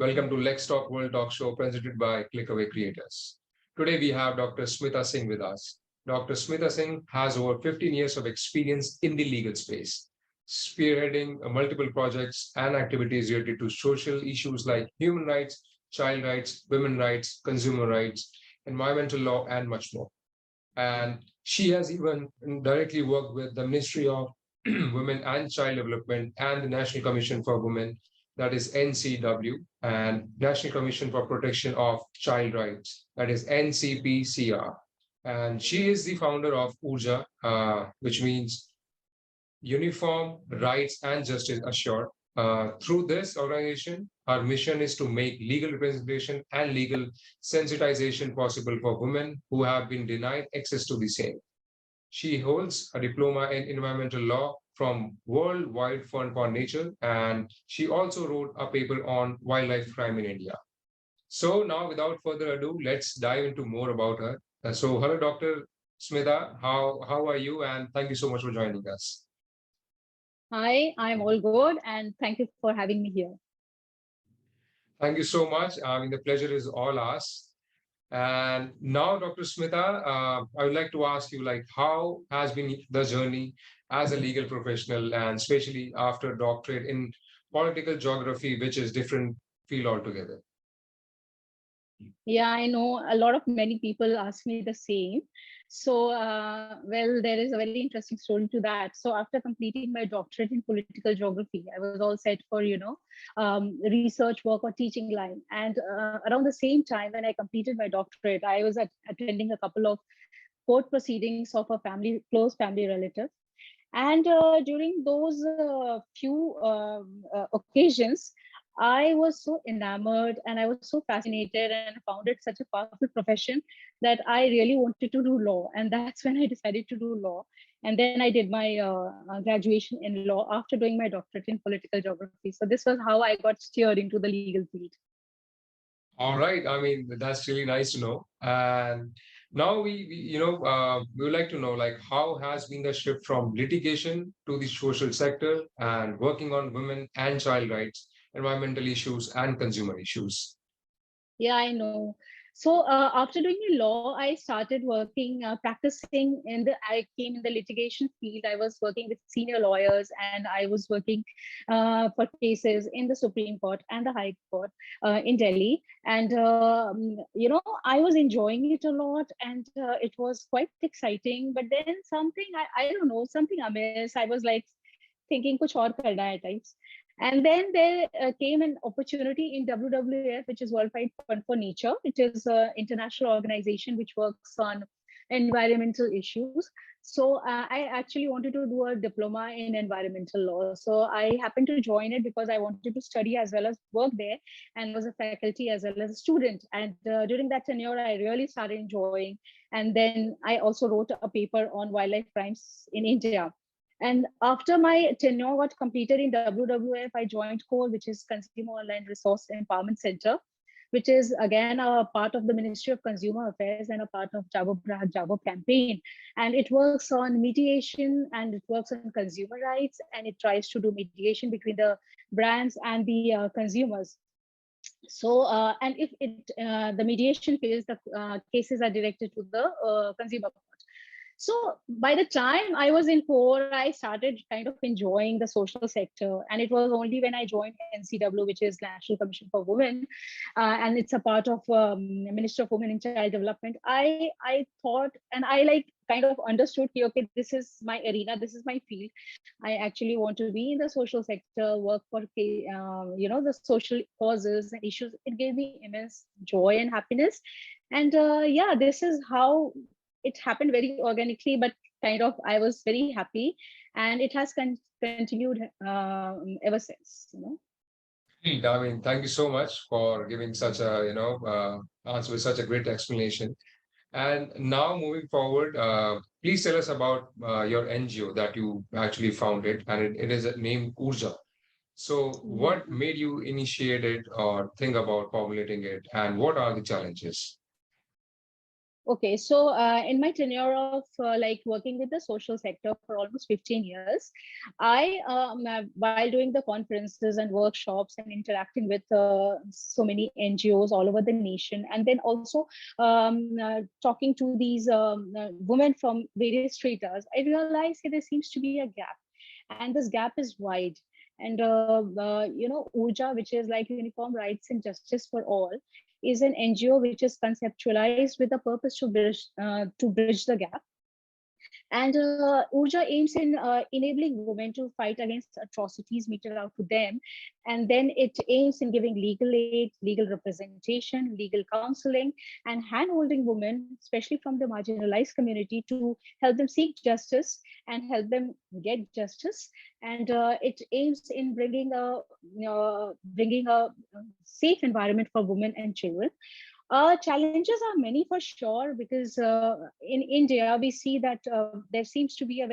Welcome to LexTalk World Talk Show presented by Clickaway Creators. Today we have Dr. Smita Singh with us. Dr. Smita Singh has over 15 years of experience in the legal space, spearheading multiple projects and activities related to social issues like human rights, child rights, women rights, consumer rights, environmental law, and much more. And she has even directly worked with the Ministry of Women and Child Development and the National Commission for Women, that is NCW, and National Commission for Protection of Child Rights, that is NCPCR. And she is the founder of URJA, which means Uniform Rights and Justice Assured. Through this organization, our mission is to make legal representation and legal sensitization possible for women who have been denied access to the same. She holds a diploma in environmental law from Worldwide Fund for Nature, and she also wrote a paper on wildlife crime in India. So now, without further ado, let's dive into more about her. So, hello, Dr. Smita. How are you? And thank you so much for joining us. Hi, I'm all good, and thank you for having me here. Thank you so much. I mean, the pleasure is all ours. And now, Dr. Smita, I would like to ask you, like, how has been the journey as a legal professional, and especially after doctorate in political geography, which is different field altogether? Yeah, I know a lot of many people ask me the same. So, well, there is a very interesting story to that. So, after completing my doctorate in political geography, I was all set for, research work or teaching line. And around the same time, when I completed my doctorate, I was attending a couple of court proceedings of a close family relative. And during those few occasions, I was so enamored and I was so fascinated and found it such a powerful profession that I really wanted to do law. And that's when I decided to do law. And then I did my graduation in law after doing my doctorate in political geography. So this was how I got steered into the legal field. All right. I mean, that's really nice to know. And now we would like to know, like, how has been the shift from litigation to the social sector and working on women and child rights, environmental issues, and consumer issues? Yeah, I know. So after doing the law, I started working, practicing I came in the litigation field. I was working with senior lawyers and I was working for cases in the Supreme Court and the High Court in Delhi. And, I was enjoying it a lot and it was quite exciting. But then something, I don't know, something amiss. I was like thinking kuch aur karna hai types. And then there came an opportunity in WWF, which is World Wide Fund for Nature, which is an international organization which works on environmental issues. So I actually wanted to do a diploma in environmental law. So I happened to join it because I wanted to study as well as work there and was a faculty as well as a student. And during that tenure, I really started enjoying. And then I also wrote a paper on wildlife crimes in India. And after my tenure got completed in WWF, I joined CORE, which is Consumer Online Resource Empowerment Center, which is again a part of the Ministry of Consumer Affairs and a part of Jabo Grahak Jabo campaign. And it works on mediation and it works on consumer rights and it tries to do mediation between the brands and the consumers. So, and if the mediation fails, the cases are directed to the consumer. So by the time I was in core, I started kind of enjoying the social sector. And it was only when I joined NCW, which is National Commission for Women, and it's a part of Minister of Women and Child Development. I thought, and I like kind of understood, okay, this is my arena, this is my field. I actually want to be in the social sector, work for, the social causes and issues. It gave me immense joy and happiness. And yeah, this is how it happened very organically, but kind of I was very happy, and it has continued ever since. I mean, thank you so much for giving such a, answer with such a great explanation. And now moving forward, please tell us about your NGO that you actually founded, and it is named URJA. So what made you initiate it or think about formulating it, and what are the challenges? Okay, so in my tenure of like working with the social sector for almost 15 years, while doing the conferences and workshops and interacting with so many NGOs all over the nation, and then also talking to these women from various stratas, I realized that there seems to be a gap, and this gap is wide. And URJA, which is like Uniform Rights and Justice for All, is an NGO which is conceptualized with the purpose to bridge the gap. And URJA aims in enabling women to fight against atrocities meted out to them. And then it aims in giving legal aid, legal representation, legal counseling, and hand-holding women, especially from the marginalized community, to help them seek justice and help them get justice. And it aims in bringing a safe environment for women and children. Challenges are many for sure, because in India we see that there seems to be a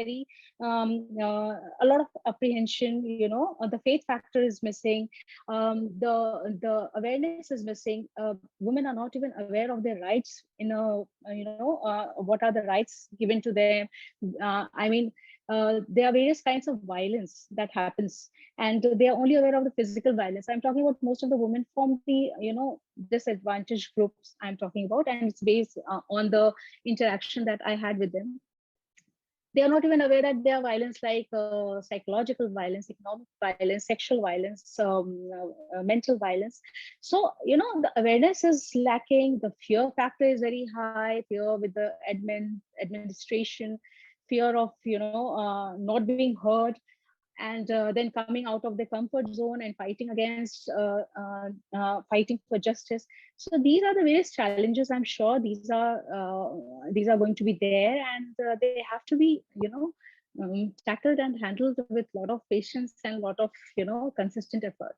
lot of apprehension. The faith factor is missing. The awareness is missing. Women are not even aware of their rights. What are the rights given to them? I mean, there are various kinds of violence that happens, and they are only aware of the physical violence. I'm talking about most of the women from the disadvantaged groups I'm talking about, and it's based on the interaction that I had with them. They are not even aware that there are violence like psychological violence, economic violence, sexual violence, mental violence. So, the awareness is lacking. The fear factor is very high. Fear with the administration, fear of not being heard, and then coming out of the comfort zone and fighting against fighting for justice. So these are the various challenges. I'm sure these are going to be there, and they have to be tackled and handled with a lot of patience and a lot of consistent effort.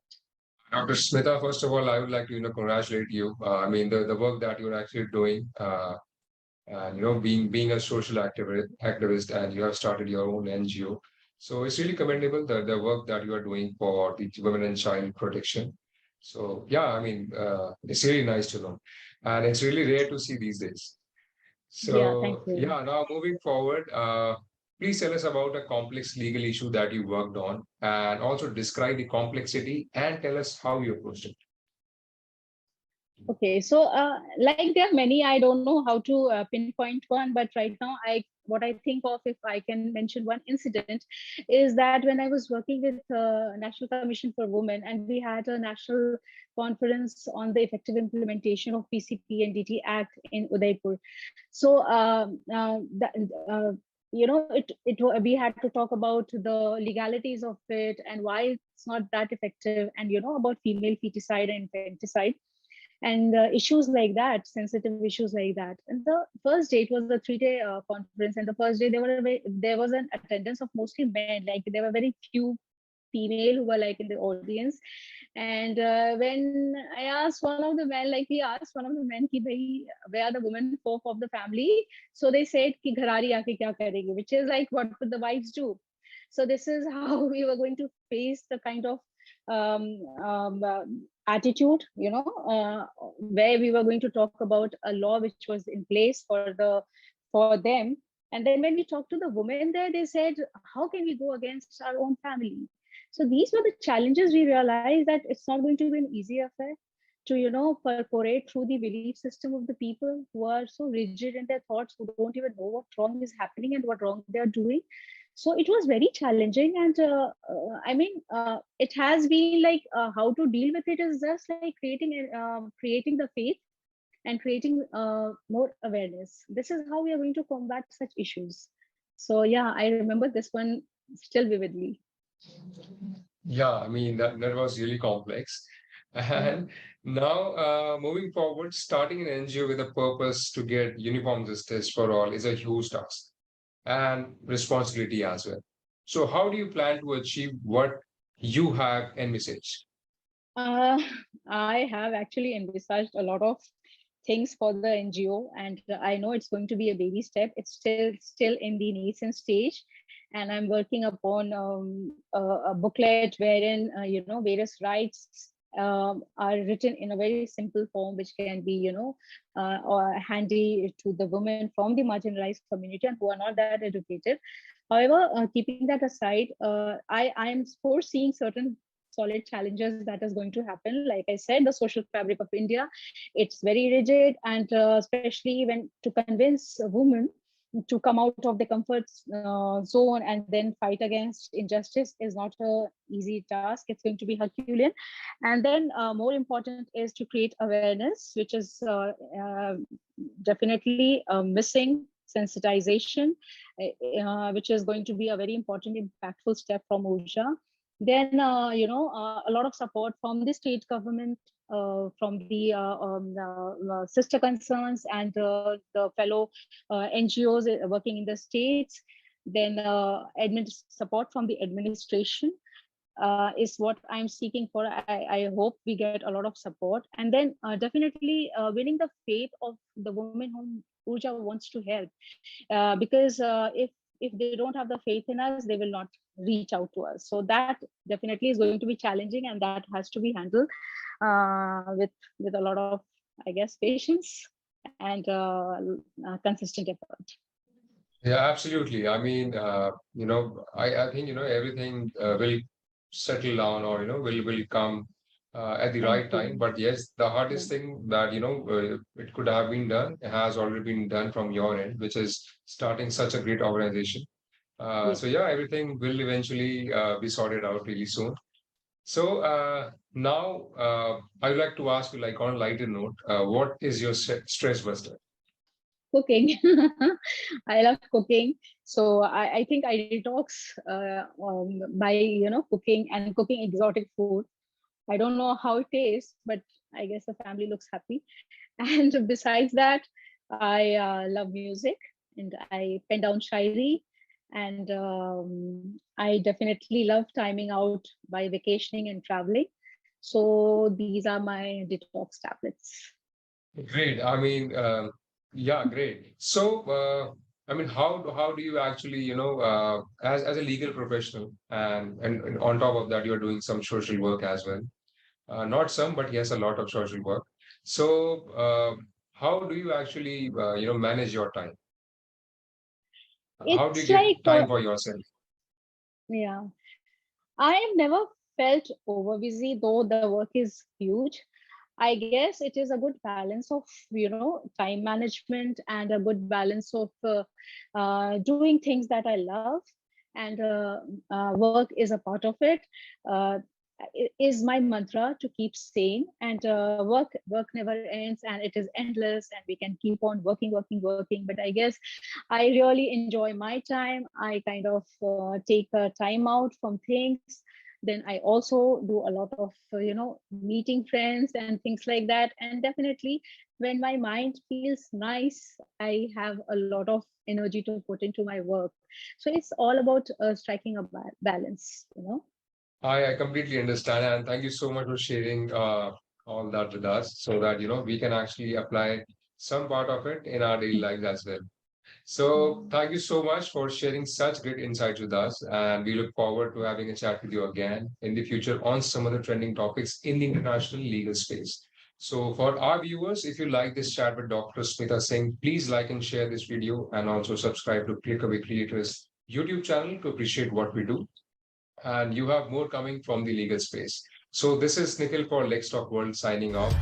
Dr. Smita, first of all, I would like to, congratulate you. I mean, the work that you're actually doing, and, being a social activist, and you have started your own NGO. So it's really commendable, the work that you are doing for the women and child protection. So yeah, I mean, it's really nice to know. And it's really rare to see these days. Yeah, thank So you. yeah, now moving forward, please tell us about a complex legal issue that you worked on, and also describe the complexity and tell us how you approached it. Okay, so like there are many, I don't know how to pinpoint one, but right now what I think of, if I can mention one incident, is that when I was working with National Commission for Women, and we had a national conference on the effective implementation of PCP and DT Act in Udaipur. So we had to talk about the legalities of it and why it's not that effective, and about female feticide and infanticide, and issues like that, sensitive issues like that. And the first day, it was a 3-day conference, and the first day there was an attendance of mostly men. Like there were very few female who were like in the audience. And when I asked one of the men, like he asked one of the men, ki, bhai, where are the women folk of the family? So they said, ki gharari aake kya karegi, which is like, what would the wives do? So this is how we were going to face the kind of um, um, uh, attitude, where we were going to talk about a law which was in place for them. And then when we talked to the women there, they said, how can we go against our own family? So these were the challenges. We realized that it's not going to be an easy affair to perforate through the belief system of the people who are so rigid in their thoughts, who don't even know what wrong is happening and what wrong they are doing. So it was very challenging. And it has been like, how to deal with it is just like creating the faith and creating more awareness. This is how we are going to combat such issues. So yeah, I remember this one still vividly. Yeah, I mean, that was really complex. Mhm. And now, moving forward, starting an NGO with a purpose to get uniform justice for all is a huge task and responsibility as well. So, how do you plan to achieve what you have envisaged? Uh, I have actually envisaged a lot of things for the NGO, and I know it's going to be a baby step. It's still in the nascent stage, and I'm working upon a booklet wherein various rights are written in a very simple form, which can be, or handy to the women from the marginalized community and who are not that educated. However, keeping that aside, I am foreseeing certain solid challenges that is going to happen. Like I said, the social fabric of India, it's very rigid, and especially when to convince a woman to come out of the comfort zone and then fight against injustice is not a easy task. It's going to be Herculean. And then more important is to create awareness, which is definitely missing sensitization, which is going to be a very important, impactful step from URJA. Then, a lot of support from the state government, from the sister concerns and the fellow NGOs working in the states. Then support from the administration is what I'm seeking for. I hope we get a lot of support. And then definitely winning the faith of the women whom URJA wants to help. Because if they don't have the faith in us, they will not reach out to us. So that definitely is going to be challenging, and that has to be handled with a lot of, I guess, patience and consistent effort. Yeah, absolutely. I mean, I think, everything will settle down, or, will come at the right Thank time. you. But yes, the Yeah. hardest thing that, it could have been done has already been done from your end, which is starting such a great organization. So Yes. yeah, everything will eventually be sorted out really soon. So now I would like to ask you, like on a lighter note, what is your stress buster? Cooking. I love cooking. So I think I detox by cooking and cooking exotic food. I don't know how it tastes, but I guess the family looks happy. And besides that, I love music, and I pen down shairi, and I definitely love timing out by vacationing and traveling. So these are my detox tablets. Great. I mean, yeah, great. So, I mean, how do you actually, as a legal professional, and on top of that, you're doing some social work as well. Not some, but yes, a lot of social work. So, how do you actually, manage your time? How do you It's get like, time for yourself? yeah, I have never felt over busy, though the work is huge. I guess it is a good balance of, time management and a good balance of doing things that I love, and work is a part of it. Uh, is my mantra to keep sane, and work never ends, and it is endless, and we can keep on working. But I guess I really enjoy my time. I kind of take a time out from things. Then I also do a lot of meeting friends and things like that. And definitely when my mind feels nice, I have a lot of energy to put into my work. So it's all about striking a balance. I completely understand, and thank you so much for sharing all that with us, so that we can actually apply some part of it in our daily lives as well. So Mm. thank you so much for sharing such great insights with us, and we look forward to having a chat with you again in the future on some other trending topics in the international legal space. So for our viewers, if you like this chat with Dr. Smita Singh, please like and share this video, and also subscribe to Clickaway Creators YouTube channel to appreciate what we do. And you have more coming from the legal space. So this is Nikhil for LexTalk World signing off.